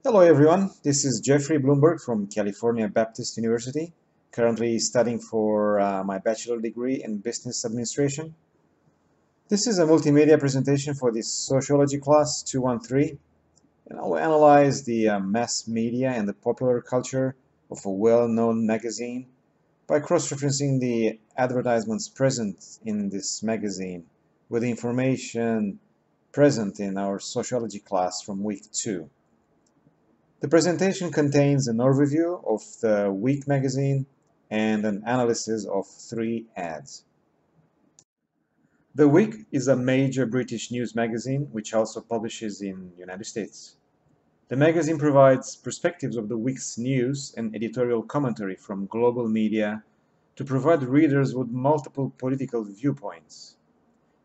Hello everyone, this is Jeffrey Bloomberg from California Baptist University, currently studying for my bachelor degree in business administration. This is a multimedia presentation for the Sociology class 213, and I'll analyze the mass media and the popular culture of a well-known magazine by cross-referencing the advertisements present in this magazine with the information present in our Sociology class from week 2. The presentation contains an overview of the week magazine and an analysis of 3 ads. The Week is a major British news magazine which also publishes in the United States. The magazine provides perspectives of the week's news and editorial commentary from global media to provide readers with multiple political viewpoints.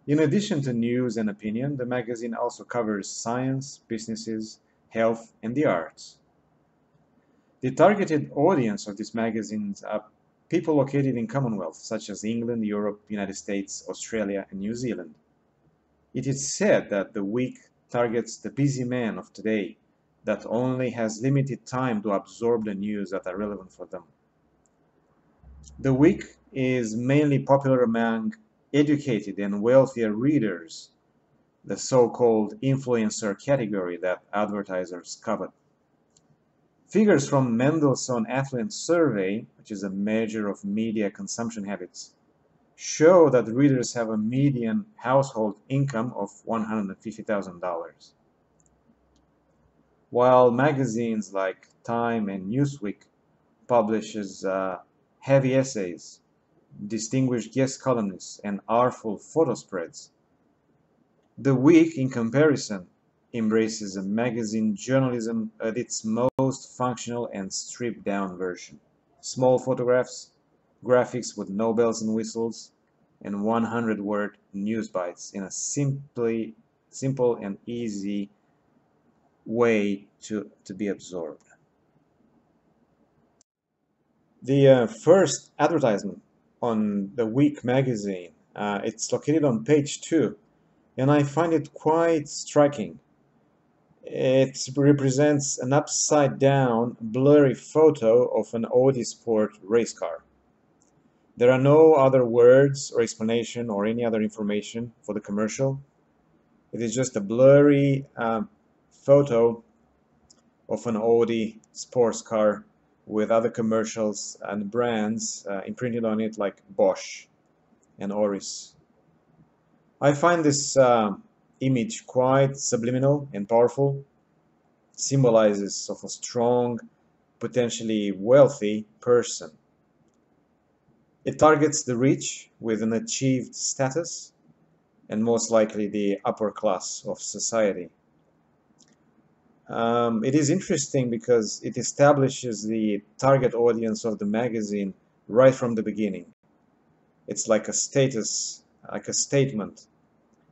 In addition to news and opinion, the magazine also covers science, businesses, health, and the arts. The targeted audience of these magazines are people located in Commonwealth, such as England, Europe, United States, Australia, and New Zealand. It is said that the Week targets the busy man of today that only has limited time to absorb the news that are relevant for them. The Week is mainly popular among educated and wealthier readers, the so-called influencer category that advertisers covet. Figures from Mendelssohn Affluence Survey, which is a measure of media consumption habits, show that readers have a median household income of $150,000. While magazines like Time and Newsweek publishes heavy essays, distinguished guest columnists, and artful photo spreads, the Week, in comparison, embraces a magazine journalism at its most functional and stripped-down version. Small photographs, graphics with no bells and whistles, and 100-word news bites in a simple and easy way to be absorbed. The first advertisement on the Week magazine, it's located on page 2, and I find it quite striking. It represents an upside-down, blurry photo of an Audi Sport race car. There are no other words or explanation or any other information for the commercial. It is just a blurry photo of an Audi sports car with other commercials and brands imprinted on it like Bosch and Oris. I find this image quite subliminal and powerful. It symbolizes of a strong, potentially wealthy person. It targets the rich with an achieved status and most likely the upper class of society. It is interesting because it establishes the target audience of the magazine right from the beginning. It's like a status, like a statement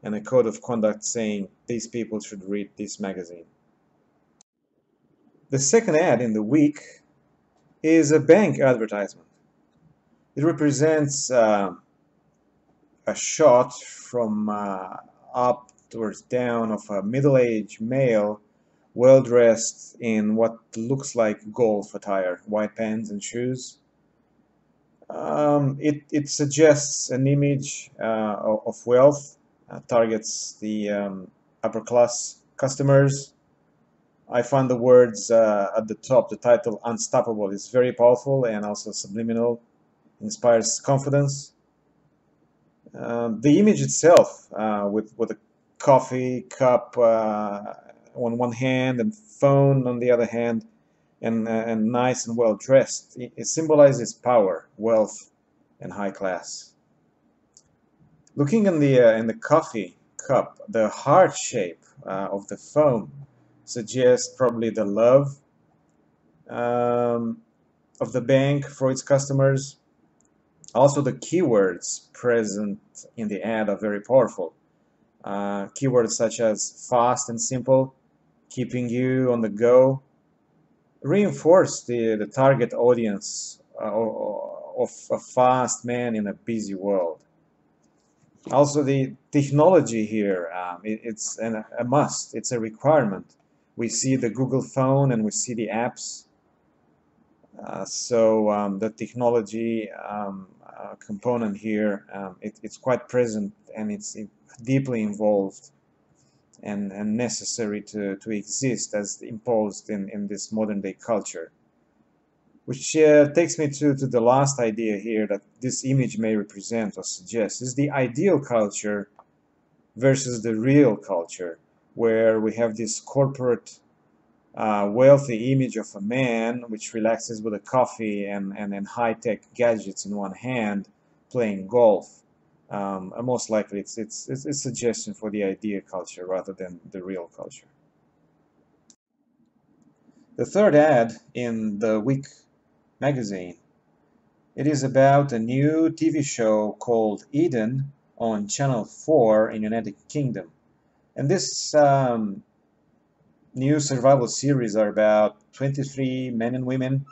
and a code of conduct saying these people should read this magazine. The second ad in the Week is a bank advertisement. It represents a shot from up towards down of a middle-aged male well-dressed in what looks like golf attire, white pants and shoes. It suggests an image of wealth, targets the upper class customers. I find the words at the top, the title Unstoppable, is very powerful and also subliminal, inspires confidence. The image itself, with a coffee cup on one hand and phone on the other hand, and nice and well dressed, it symbolizes power, wealth, and high class. Looking in the coffee cup, the heart shape of the foam suggests probably the love of the bank for its customers. Also, the keywords present in the ad are very powerful. Keywords such as fast and simple, keeping you on the go, reinforce the target audience of a fast man in a busy world. Also, the technology here, it's a must, it's a requirement. We see the Google phone and we see the apps. So the technology component here, it's quite present, and it's deeply involved and necessary to exist as imposed in this modern day culture. Which takes me to the last idea here that this image may represent or suggest is the ideal culture versus the real culture, where we have this corporate wealthy image of a man which relaxes with a coffee and high-tech gadgets in one hand, playing golf. And most likely it's a suggestion for the idea culture rather than the real culture. The third ad in the week magazine, it is about a new TV show called Eden on Channel 4 in United Kingdom. And this new survival series are about 23 men and women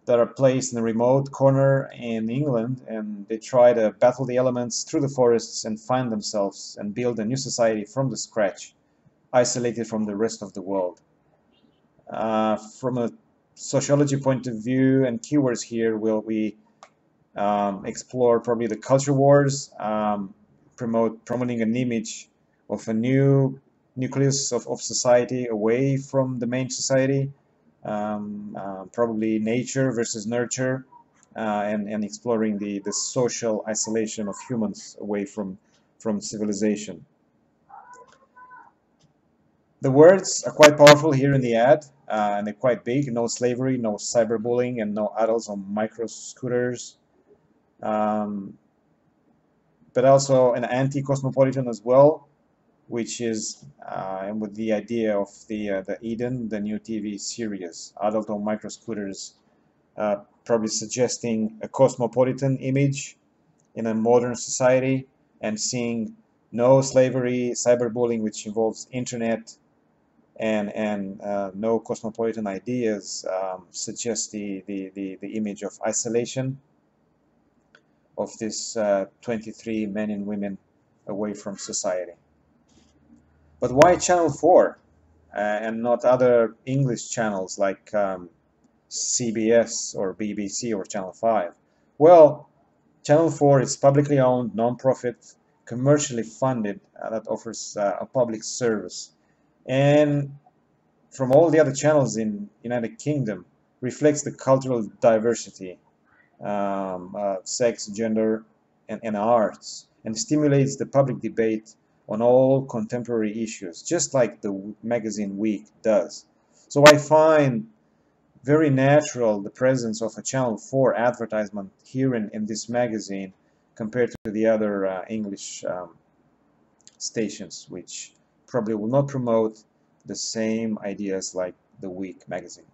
that are placed in a remote corner in England, and they try to battle the elements through the forests and find themselves and build a new society from the scratch, isolated from the rest of the world. From a sociology point of view, and keywords here will we explore probably the culture wars, promoting an image of a new nucleus of society away from the main society, probably nature versus nurture, and exploring the social isolation of humans away from civilization. The words are quite powerful here in the ad, and they're quite big. No slavery, no cyberbullying, and no adults on micro scooters. But also an anti-cosmopolitan as well, which is and with the idea of the Eden, the new TV series, adult on micro scooters, probably suggesting a cosmopolitan image in a modern society, and seeing no slavery, cyberbullying, which involves internet, and no cosmopolitan ideas suggest the image of isolation of this 23 men and women away from society. But why Channel 4 and not other English channels like CBS or BBC or Channel 5? Well, Channel 4 is publicly owned, non-profit, commercially funded, that offers a public service. And from all the other channels in United Kingdom, reflects the cultural diversity, sex, gender, and arts, and stimulates the public debate on all contemporary issues, just like the magazine Week does. So I find very natural the presence of a Channel 4 advertisement here in this magazine compared to the other English stations, which probably will not promote the same ideas like the Week magazine.